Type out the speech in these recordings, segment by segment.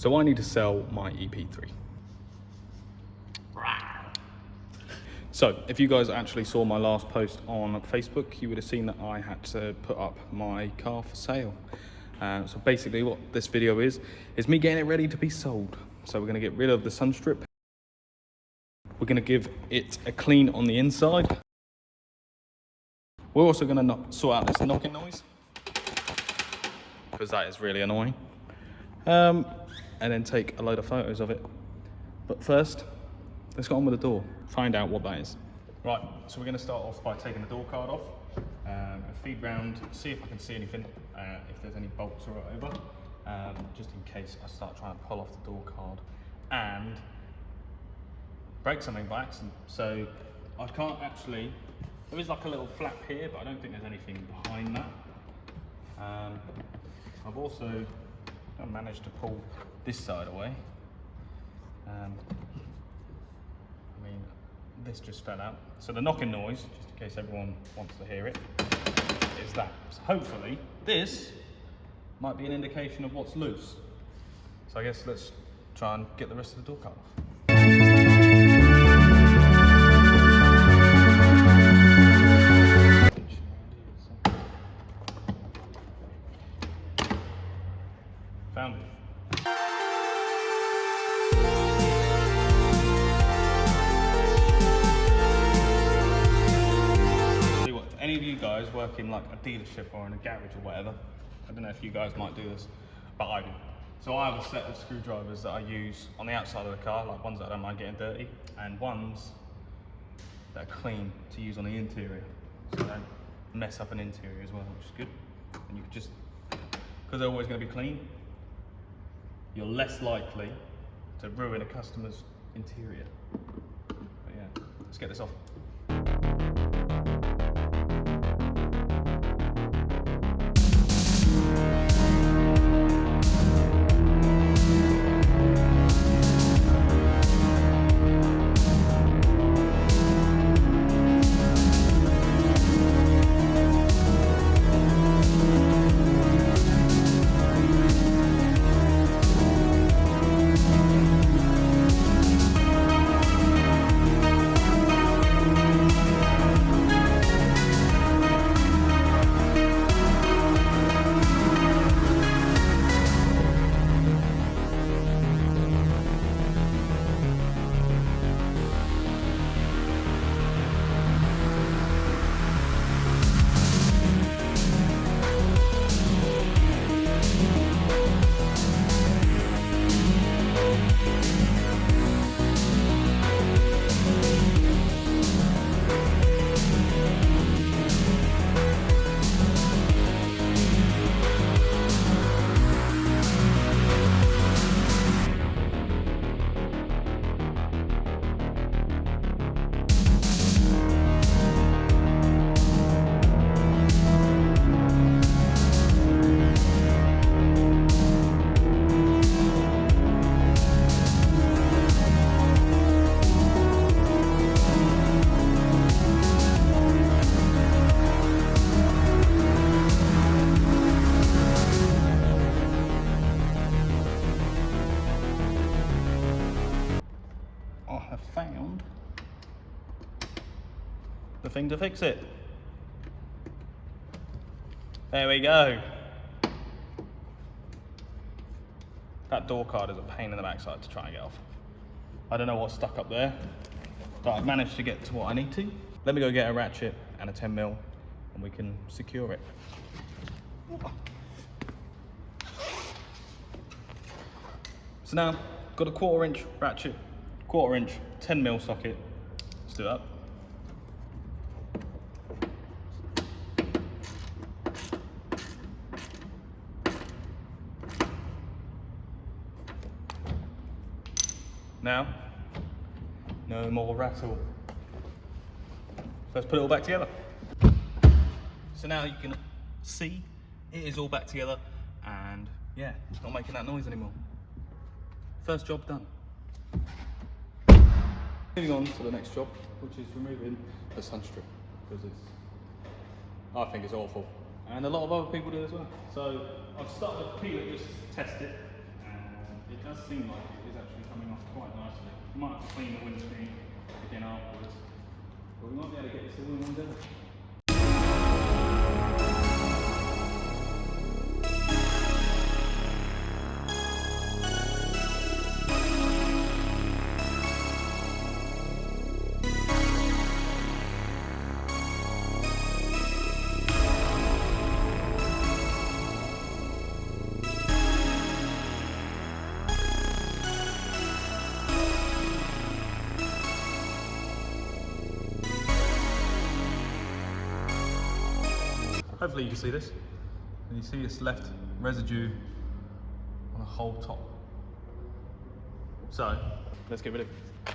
So I need to sell my EP3. So if you guys actually saw my last post on Facebook, you would have seen that I had to put up my car for sale. So basically what this video is me getting it ready to be sold. So we're gonna get rid of the sun strip. We're gonna give it a clean on the inside. We're also gonna sort out this knocking noise, because that is really annoying. And then take a load of photos of it. But first, let's get on with the door, find out what that is. Right, so we're gonna start off by taking the door card off, feed round, see if I can see anything, if there's any bolts or whatever, just in case I start trying to pull off the door card and break something by accident. So I can't actually, there is like a little flap here, but I don't think there's anything behind that. I've also managed to pull this side away. I mean, this just fell out. So the knocking noise, just in case everyone wants to hear it, is that. So hopefully this might be an indication of what's loose. So I guess let's try and get the rest of the door card off. Found it. Any of you guys work in like a dealership or in a garage or whatever, I don't know if you guys might do this, but I do. So I have a set of screwdrivers that I use on the outside of the car, like ones that I don't mind getting dirty, and ones that are clean to use on the interior, so I don't mess up an interior as well, which is good. And you can just, because they're always going to be clean, you're less likely to ruin a customer's interior. But yeah, let's get this off. Found the thing to fix it. There we go. That door card is a pain in the backside to try and get off. I don't know what's stuck up there, but I've managed to get to what I need to. Let me go get a ratchet and a 10mm and we can secure it. So now, got a 1/4 inch ratchet, 1/4 inch 10mm socket. Let's do that. Now, no more rattle. Let's put it all back together. So now you can see it is all back together, and yeah, it's not making that noise anymore. First job done. Moving on to the next job, which is removing the sun strip, because I think it's awful, and a lot of other people do as well. So I've started to peel it just to test it, and it does seem like it is actually coming off quite nicely. We might have to clean the windscreen again afterwards, but we might be able to get this all in one day. Hopefully you can see this. And you see it's left residue on the whole top. So, let's get rid of it.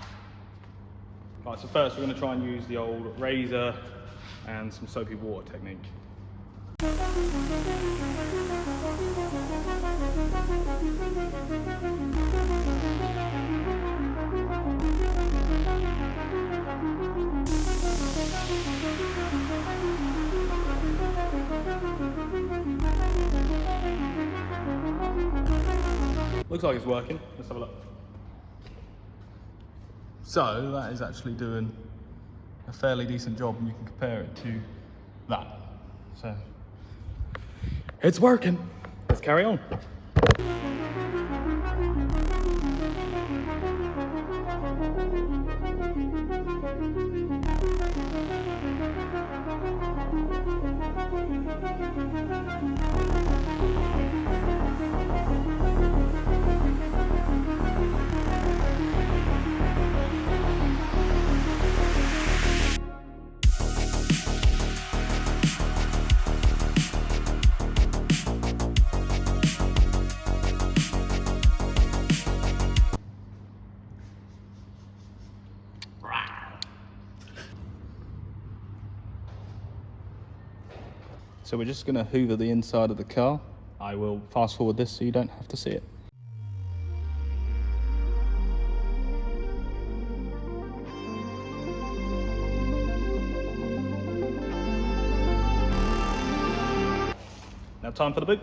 Right, so first we're going to try and use the old razor and some soapy water technique. Looks like it's working. Let's have a look. So that is actually doing a fairly decent job, and you can compare it to that. So it's working. Let's carry on. So we're just going to hoover the inside of the car. I will fast forward this so you don't have to see it. Now time for the boot.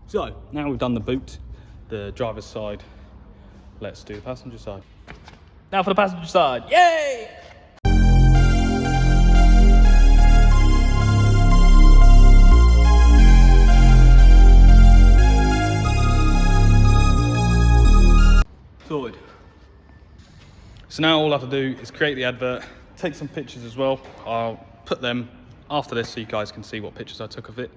So, now we've done the boot, the driver's side, let's do the passenger side. Now for the passenger side, yay! Sorted. So now all I have to do is create the advert, take some pictures as well. I'll put them after this so you guys can see what pictures I took of it.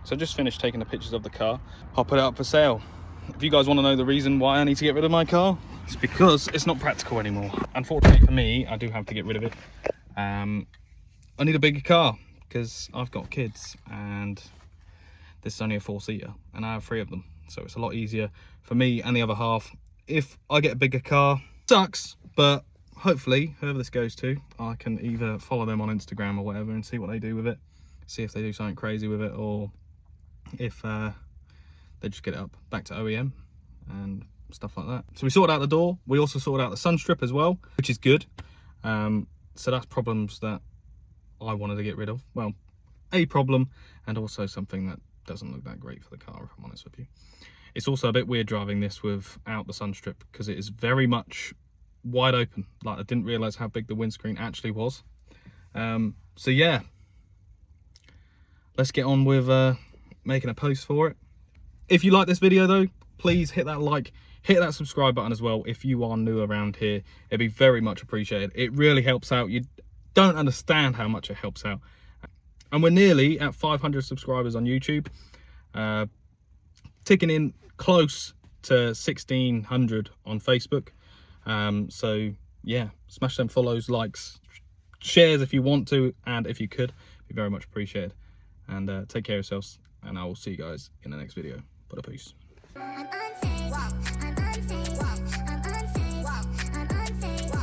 So I just finished taking the pictures of the car. I'll put it up for sale. If you guys want to know the reason why I need to get rid of my car, it's because it's not practical anymore. Unfortunately for me, I do have to get rid of it. I need a bigger car because I've got kids and this is only a 4-seater and I have 3 of them. So it's a lot easier for me and the other half. If I get a bigger car, sucks, but hopefully whoever this goes to, I can either follow them on Instagram or whatever and see what they do with it. See if they do something crazy with it, or if they just get it up back to OEM and stuff like that. So we sorted out the door. We also sorted out the sun strip as well, which is good. So that's problems that I wanted to get rid of. Well, a problem, and also something that doesn't look that great for the car, if I'm honest with you. It's also a bit weird driving this without the sun strip because it is very much wide open. Like, I didn't realize how big the windscreen actually was. So yeah, let's get on with making a post for it. If you like this video though, please hit that like, hit that subscribe button as well. If you are new around here, it'd be very much appreciated. It really helps out. You don't understand how much it helps out. And we're nearly at 500 subscribers on YouTube, ticking in close to 1600 on Facebook. So yeah, smash them follows, likes, shares if you want to, and if you could, be very much appreciated. And take care of yourselves, and I will see you guys in the next video. Peace.